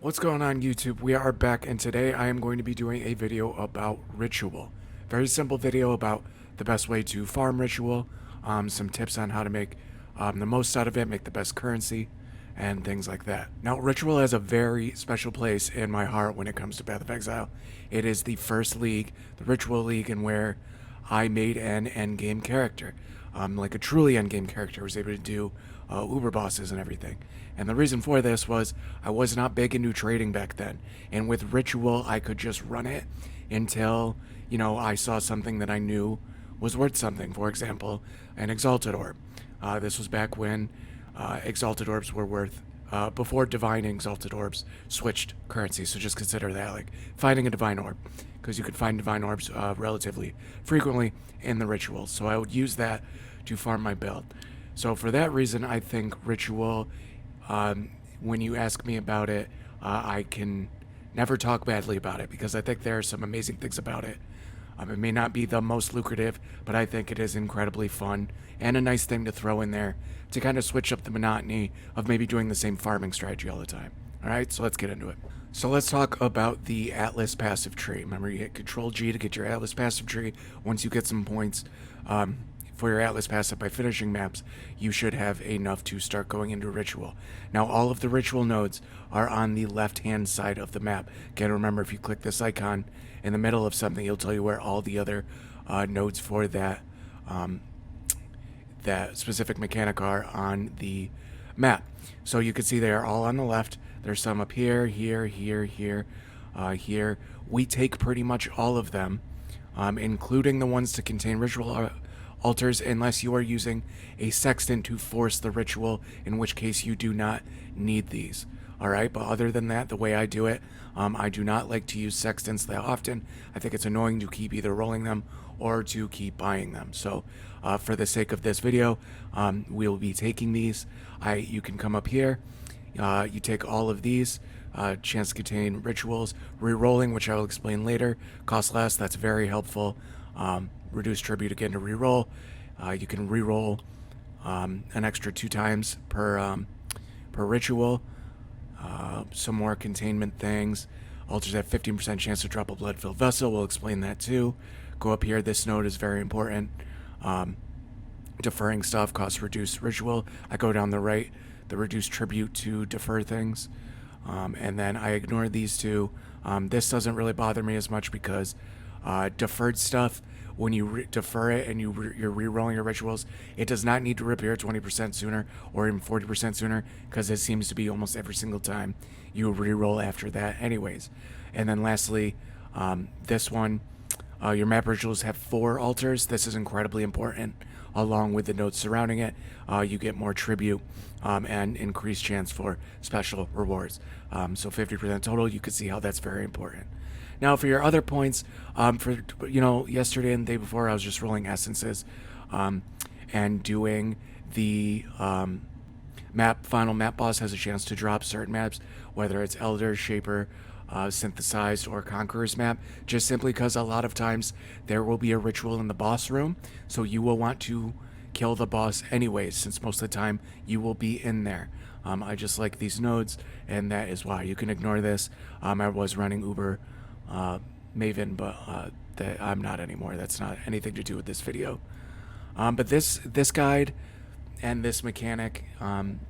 What's going on YouTube? We are back, and today I am going to be doing a video about ritual. Very simple video about the best way to farm ritual, some tips on how to make the most out of it, make the best currency, and things like that. Now, ritual has a very special place in my heart when it comes to Path of Exile. It is the first league, the ritual league, and where I made an endgame character. Like a truly endgame character. I was able to do Uber bosses and everything. And the reason for this was I was not big into trading back then. And with Ritual, I could just run it until, I saw something that I knew was worth something. For example, an Exalted Orb. This was back when Exalted Orbs were worth, before Divine Exalted Orbs switched currency. So just consider that like finding a Divine Orb. Because you could find Divine Orbs relatively frequently in the Ritual. So I would use that to farm my build. So for that reason, I think Ritual, when you ask me about it, I can never talk badly about it because I think there are some amazing things about it. It may not be the most lucrative, but I think it is incredibly fun and a nice thing to throw in there to kind of switch up the monotony of maybe doing the same farming strategy all the time. Alright, so let's get into it. So let's talk about the Atlas passive tree. Remember, you hit Control G to get your Atlas passive tree. Once you get some points for your Atlas passive by finishing maps, you should have enough to start going into Ritual. Now, all of the Ritual nodes are on the left-hand side of the map. Again, remember, if you click this icon in the middle of something, it'll tell you where all the other nodes for that that specific mechanic are on the map. So you can see they are all on the left. There's some up here, here, here, here, here. We take pretty much all of them, including the ones to contain ritual altars, unless you are using a sextant to force the ritual, in which case you do not need these. Alright, but other than that, the way I do it, I do not like to use sextants that often. I think it's annoying to keep either rolling them or to keep buying them. So for the sake of this video, we'll be taking these. You can come up here. You take all of these, chance to contain rituals, re-rolling, which I will explain later, cost less, that's very helpful. Reduce tribute again to re-roll. You can re-roll an extra 2 times per ritual. Some more containment things. Altars have 15% chance to drop a Bloodfilled vessel, we'll explain that too. Go up here, this node is very important. Deferring stuff, costs reduce ritual. I go down the right, the reduce tribute to defer things, and then I ignore these two. This doesn't really bother me as much because deferred stuff, when you defer it and you're re-rolling your rituals, it does not need to repair 20% sooner or even 40% sooner, because it seems to be almost every single time you re-roll after that anyways. And then lastly, this one, your map rituals have 4 altars. This is incredibly important. Along with the nodes surrounding it, you get more tribute and increased chance for special rewards. So 50% total, you can see how that's very important. Now for your other points, for yesterday and the day before, I was just rolling essences and doing the final map boss has a chance to drop certain maps, whether it's Elder, Shaper, synthesized, or Conqueror's map, just simply because a lot of times there will be a ritual in the boss room, so you will want to kill the boss anyways, since most of the time you will be in there. I just like these nodes, and that is why. You can ignore this. I was running Uber Maven, but that I'm not anymore. That's not anything to do with this video. But this guide and this mechanic,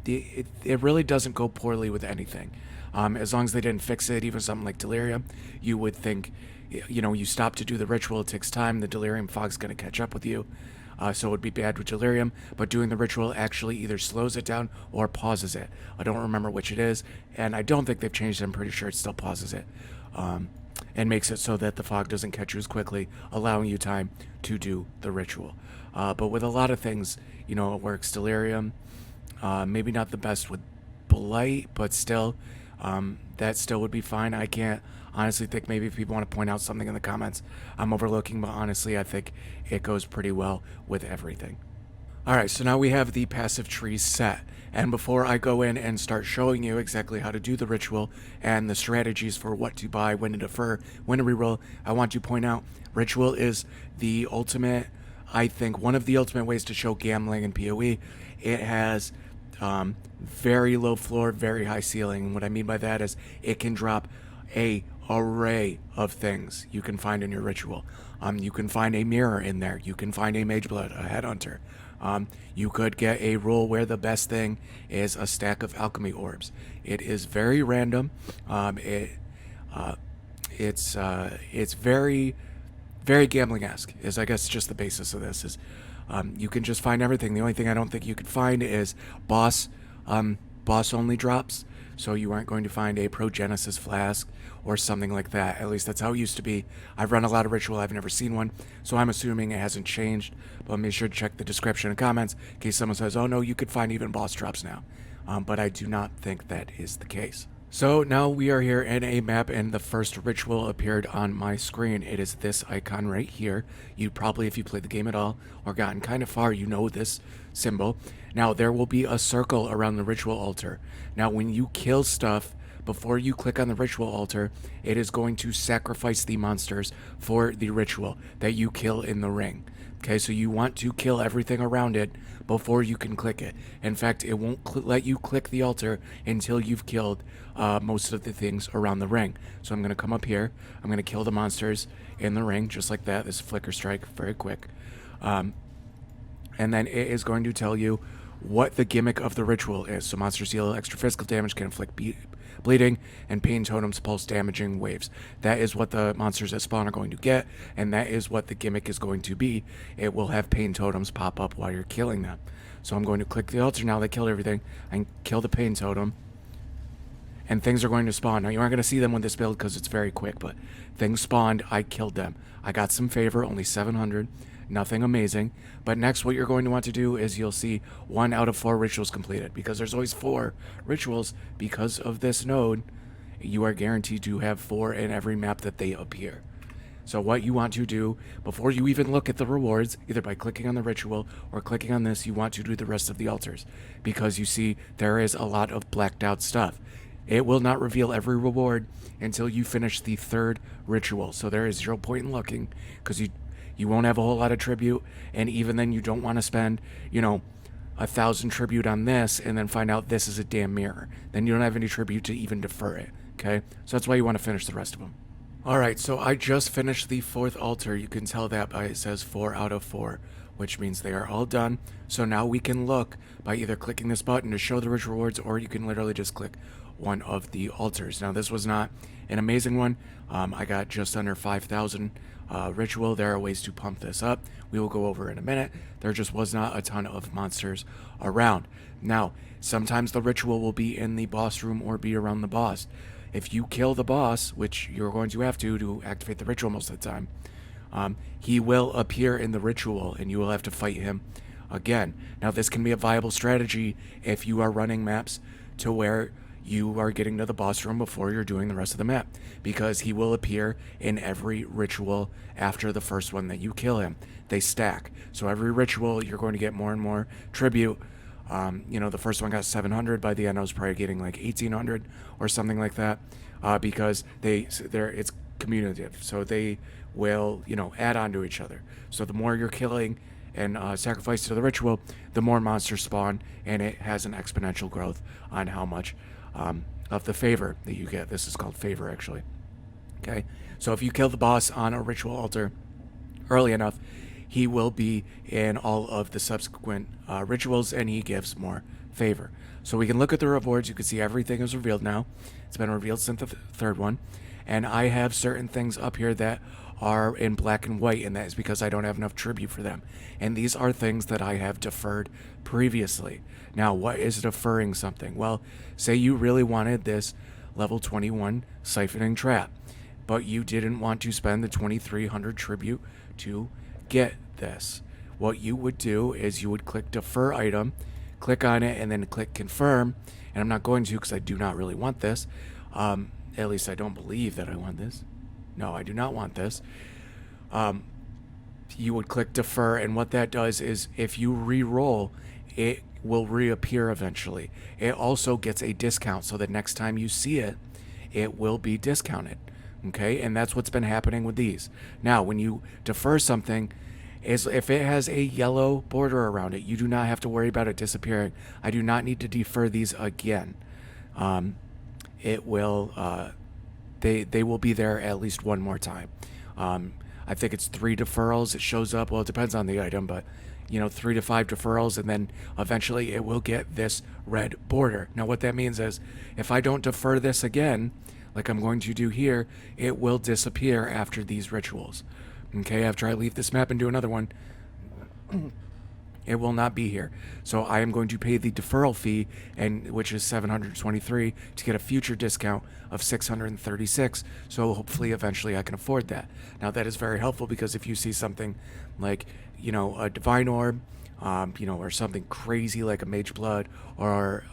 it really doesn't go poorly with anything. As long as they didn't fix it, even something like Delirium, you would think, you stop to do the ritual, it takes time, the Delirium fog's going to catch up with you. So it would be bad with Delirium, but doing the ritual actually either slows it down or pauses it. I don't remember which it is, and I don't think they've changed it. I'm pretty sure it still pauses it. And makes it so that the fog doesn't catch you as quickly, allowing you time to do the ritual. But with a lot of things, it works. Delirium, maybe not the best with Blight, but still, that still would be fine. I can't honestly think, maybe if people want to point out something in the comments I'm overlooking, but honestly I think it goes pretty well with everything. Alright, so now we have the passive tree set, and before I go in and start showing you exactly how to do the ritual and the strategies for what to buy, when to defer, when to reroll, I want to point out ritual is the ultimate, I think one of the ultimate ways to show gambling in POE. It has very low floor, very high ceiling. And what I mean by that is it can drop a array of things you can find in your ritual. You can find a mirror in there. You can find a mage blood, a headhunter. You could get a rule where the best thing is a stack of alchemy orbs. It is very random. It's very, very gambling-esque. Is I guess just the basis of this is you can just find everything. The only thing I don't think you could find is boss only drops. So you aren't going to find a Progenesis flask or something like that. At least that's how it used to be. I've run a lot of ritual. I've never seen one. So I'm assuming it hasn't changed. But make sure to check the description and comments in case someone says, oh no, you could find even boss drops now. But I do not think that is the case. So now we are here in a map and the first ritual appeared on my screen. It is this icon right here. You probably, if you played the game at all or gotten kind of far, you know this symbol. Now there will be a circle around the ritual altar. Now when you kill stuff, before you click on the ritual altar, it is going to sacrifice the monsters for the ritual that you kill in the ring. Okay, so you want to kill everything around it before you can click it. In fact, it won't let you click the altar until you've killed most of the things around the ring. So I'm going to come up here. I'm going to kill the monsters in the ring, just like that. This flicker strike, very quick. And then it is going to tell you what the gimmick of the ritual is. So monsters deal extra physical damage, can inflict bleeding, and pain totems pulse damaging waves. That is what the monsters that spawn are going to get, and that is what the gimmick is going to be. It will have pain totems pop up while you're killing them. So I'm going to click the altar now. They killed everything. I can kill the pain totem, and things are going to spawn. Now you aren't going to see them with this build because it's very quick, but things spawned. I killed them. I got some favor, only 700. Nothing amazing. But next what you're going to want to do is you'll see 1 out of 4 rituals completed, because there's always 4 rituals. Because of this node, you are guaranteed to have 4 in every map that they appear. So what you want to do before you even look at the rewards, either by clicking on the ritual or clicking on this, you want to do the rest of the altars, because you see there is a lot of blacked out stuff. It will not reveal every reward until you finish the 3rd ritual. So there is 0 point in looking, because you won't have a whole lot of tribute, and even then you don't want to spend, 1,000 tribute on this and then find out this is a damn mirror. Then you don't have any tribute to even defer it, okay? So that's why you want to finish the rest of them. Alright, so I just finished the 4th altar. You can tell that by it says 4 out of 4, which means they are all done. So now we can look by either clicking this button to show the rich rewards, or you can literally just click one of the altars. Now this was not an amazing one. I got just under 5,000 ritual. There are ways to pump this up. We will go over in a minute. There just was not a ton of monsters around. Now, sometimes the ritual will be in the boss room or be around the boss. If you kill the boss, which you're going to have to activate the ritual most of the time, he will appear in the ritual and you will have to fight him again. Now, this can be a viable strategy if you are running maps to where you are getting to the boss room before you're doing the rest of the map, because he will appear in every ritual after the first one that you kill him. They stack. So every ritual, you're going to get more and more tribute. The first one got 700. By the end, I was probably getting like 1,800 or something like that, because it's commutative. So they will, add on to each other. So the more you're killing and sacrifice to the ritual, the more monsters spawn, and it has an exponential growth on how much of the favor that you get. This is called favor, actually. Okay, so if you kill the boss on a ritual altar early enough, he will be in all of the subsequent rituals, and he gives more favor. So we can look at the rewards. You can see everything is revealed now. It's been revealed since the 3rd one, and I have certain things up here that are in black and white, and that is because I don't have enough tribute for them. And these are things that I have deferred previously. Now, what is deferring something? Well, say you really wanted this level 21 siphoning trap, but you didn't want to spend the 2,300 tribute to get this. What you would do is you would click defer item, click on it, and then click confirm. And I'm not going to, because I do not really want this. At least I don't believe that I want this. No, I do not want this. You would click defer, and what that does is if you re-roll, it will reappear eventually. It also gets a discount, so that next time you see it, it will be discounted. Okay, and that's what's been happening with these. Now, when you defer something, is if it has a yellow border around it, you do not have to worry about it disappearing. I do not need to defer these again. It will they will be there at least one more time. I think it's 3 deferrals. It shows up. Well, it depends on the item, but 3 to 5 deferrals, and then eventually it will get this red border. Now, what that means is if I don't defer this again, like I'm going to do here, it will disappear after these rituals. Okay, after I leave this map and do another one, it will not be here. So I am going to pay the deferral fee, and which is 723, to get a future discount of 636. So hopefully eventually I can afford that. Now that is very helpful, because if you see something like a divine orb, or something crazy like a mage blood or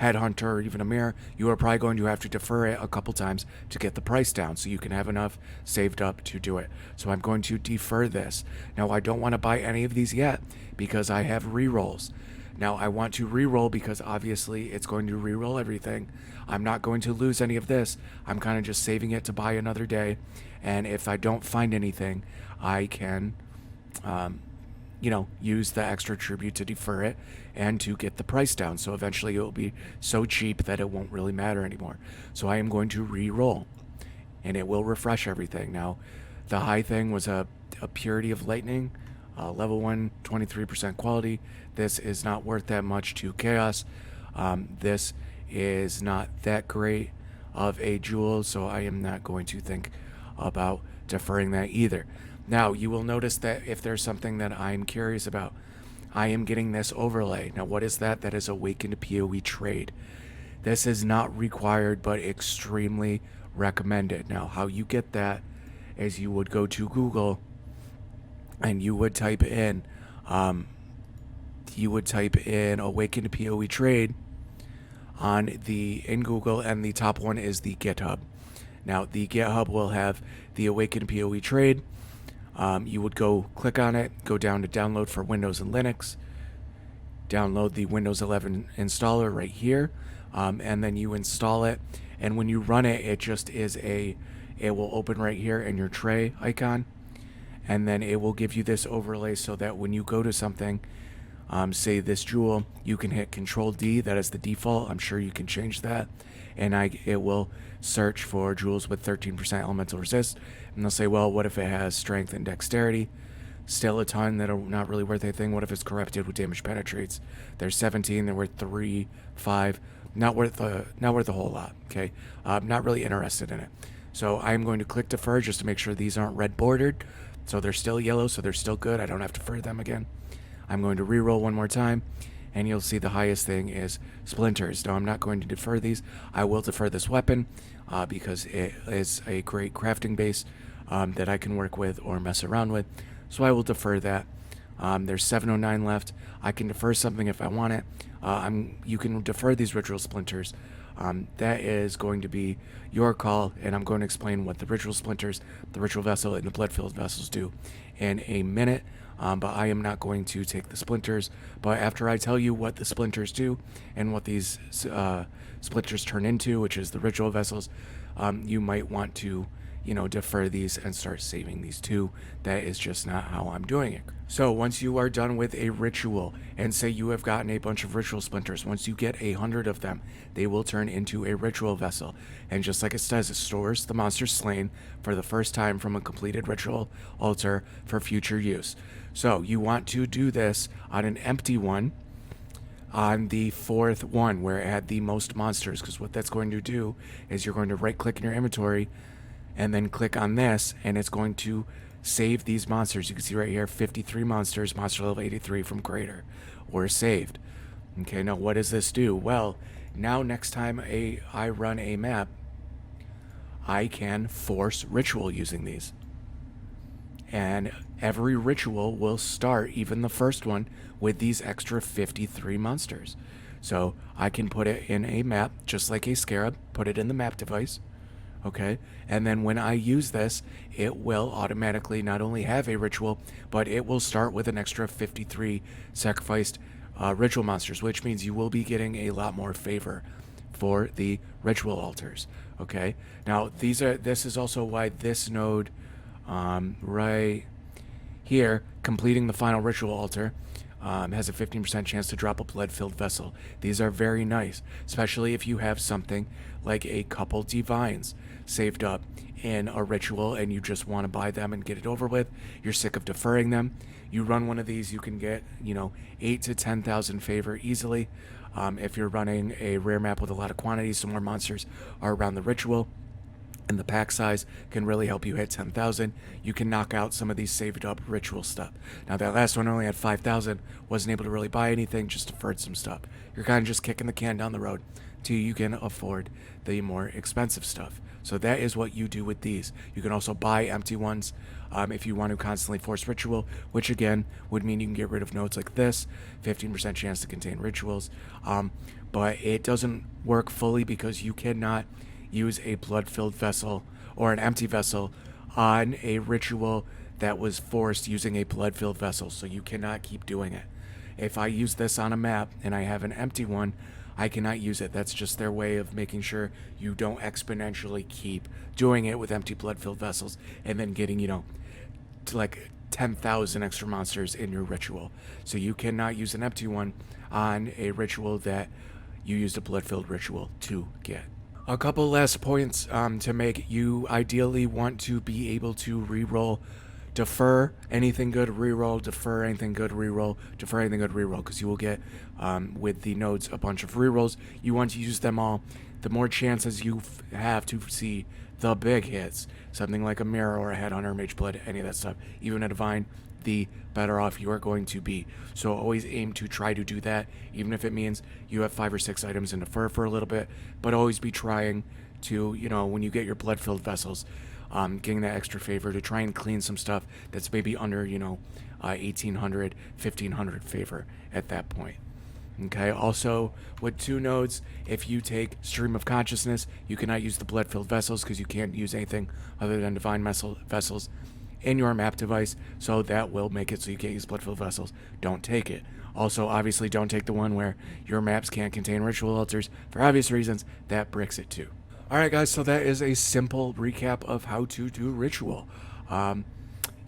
headhunter or even a mirror, you are probably going to have to defer it a couple times to get the price down so you can have enough saved up to do it. So I'm going to defer this. Now I don't want to buy any of these yet because I have rerolls. Now I want to reroll because obviously it's going to reroll everything. I'm not going to lose any of this. I'm kind of just saving it to buy another day, and if I don't find anything, I can use the extra tribute to defer it and to get the price down. So eventually it will be so cheap that it won't really matter anymore. So I am going to re-roll, and it will refresh everything. Now, the high thing was a purity of lightning, level 1, 23% quality. This is not worth that much to chaos. This is not that great of a jewel, so I am not going to think about deferring that either. Now, you will notice that if there's something that I'm curious about, I am getting this overlay. Now, what is that? That is Awakened POE Trade. This is not required, but extremely recommended. Now, how you get that is you would go to Google and you would type in Awakened POE Trade in Google, and the top one is the GitHub. Now, the GitHub will have the Awakened POE Trade. You would go click on it, go down to download for Windows and Linux, download the Windows 11 installer right here, and then you install it. And when you run it, it will open right here in your tray icon, and then it will give you this overlay so that when you go to something, say this jewel, you can hit Control D. That is the default. I'm sure you can change that, and it will search for jewels with 13% elemental resist, and they'll say, well, what if it has strength and dexterity? Still a ton that are not really worth anything. What if it's corrupted with damage penetrates? There's 17. They're worth 3, 5. Not worth a whole lot. Okay, not really interested in it. So I'm going to click defer just to make sure these aren't red bordered. So they're still yellow, so they're still good. I don't have to defer them again. I'm going to re-roll one more time, and you'll see the highest thing is splinters. Now, I'm not going to defer these. I will defer this weapon because it is a great crafting base that I can work with or mess around with. So I will defer that. There's 709 left. I can defer something if I want it. You can defer these ritual splinters. That is going to be your call, and I'm going to explain what the ritual splinters, the ritual vessel, and the blood-filled vessels do in a minute. But I am not going to take the splinters. But after I tell you what the splinters do and what these splinters turn into, which is the ritual vessels, you might want to, defer these and start saving these too. That is just not how I'm doing it. So once you are done with a ritual, and say you have gotten a bunch of ritual splinters, once you get 100 of them, they will turn into a ritual vessel. And just like it says, it stores the monster slain for the first time from a completed ritual altar for future use. So you want to do this on an empty one, on the 4th one where it had the most monsters, because what that's going to do is you're going to right click in your inventory and then click on this, and it's going to save these monsters. You can see right here 53 monsters, monster level 83 from Crater were saved. Okay, now what does this do? Well, now next time I run a map, I can force ritual using these, and every ritual will start, even the first one, with these extra 53 monsters. So I can put it in a map, just like a scarab, put it in the map device, okay? And then when I use this, it will automatically not only have a ritual, but it will start with an extra 53 sacrificed ritual monsters, which means you will be getting a lot more favor for the ritual altars, okay? Now, this is also why this node right Here, completing the final ritual altar has a 15% chance to drop a blood-filled vessel. These are very nice, especially if you have something like a couple divines saved up in a ritual and you just want to buy them and get it over with. You're sick of deferring them. You run one of these, you can get 8 to 10,000 favor easily. If you're running a rare map with a lot of quantities, some more monsters are around the ritual, and the pack size can really help you hit 10,000. You can knock out some of these saved up ritual stuff. Now that last one only had 5,000, wasn't able to really buy anything, just deferred some stuff. You're kind of just kicking the can down the road till you can afford the more expensive stuff. So that is what you do with these. You can also buy empty ones if you want to constantly force ritual, which again would mean you can get rid of nodes like this, 15% chance to contain rituals. But it doesn't work fully because you cannot use a blood-filled vessel or an empty vessel on a ritual that was forced using a blood-filled vessel, so you cannot keep doing it. If I use this on a map and I have an empty one, I cannot use it. That's just their way of making sure you don't exponentially keep doing it with empty blood-filled vessels and then getting, to like 10,000 extra monsters in your ritual. So you cannot use an empty one on a ritual that you used a blood-filled ritual to get. A couple last points to make. You ideally want to be able to reroll, defer anything good, reroll, defer anything good, reroll, defer anything good, reroll, because you will get, with the nodes, a bunch of rerolls. You want to use them all. The more chances you have to see the big hits, something like a mirror or a headhunter, mage blood, any of that stuff, even a divine, the better off you are going to be. So always aim to try to do that, even if it means you have 5 or 6 items in defer for a little bit, but always be trying to, when you get your blood-filled vessels, getting that extra favor to try and clean some stuff that's maybe under, 1,800, 1,500 favor at that point. Okay, also with 2 nodes, if you take Stream of Consciousness, you cannot use the blood-filled vessels because you can't use anything other than divine vessels in your map device, so that will make it so you can't use blood-filled vessels. Don't take it. Also, obviously, don't take the one where your maps can't contain ritual altars. For obvious reasons, that bricks it too. Alright guys, so that is a simple recap of how to do ritual. I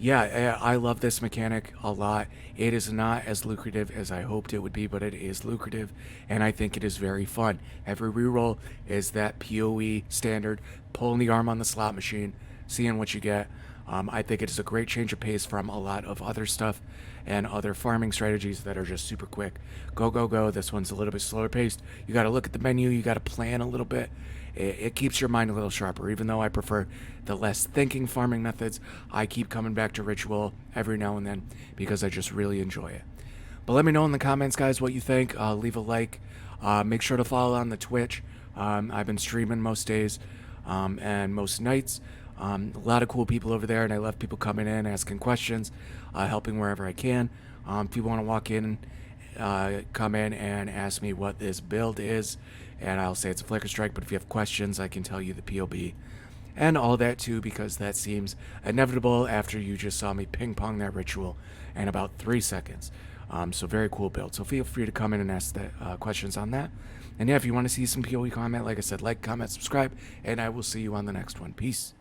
love this mechanic a lot. It is not as lucrative as I hoped it would be, but it is lucrative, and I think it is very fun. Every reroll is that POE standard, pulling the arm on the slot machine, seeing what you get. I think it is a great change of pace from a lot of other stuff and other farming strategies that are just super quick. Go, go, go. This one's a little bit slower paced. You got to look at the menu. You got to plan a little bit. It keeps your mind a little sharper. Even though I prefer the less thinking farming methods, I keep coming back to ritual every now and then because I just really enjoy it. But let me know in the comments, guys, what you think. Leave a like. Make sure to follow on the Twitch. I've been streaming most days and most nights. A lot of cool people over there, and I love people coming in, asking questions, helping wherever I can. If you want to walk in, come in and ask me what this build is, and I'll say it's a Flicker Strike, but if you have questions, I can tell you the POB and all that too, because that seems inevitable after you just saw me ping-pong that ritual in about 3 seconds. So very cool build. So feel free to come in and ask questions on that. And yeah, if you want to see some POE comment, like I said, like, comment, subscribe, and I will see you on the next one. Peace.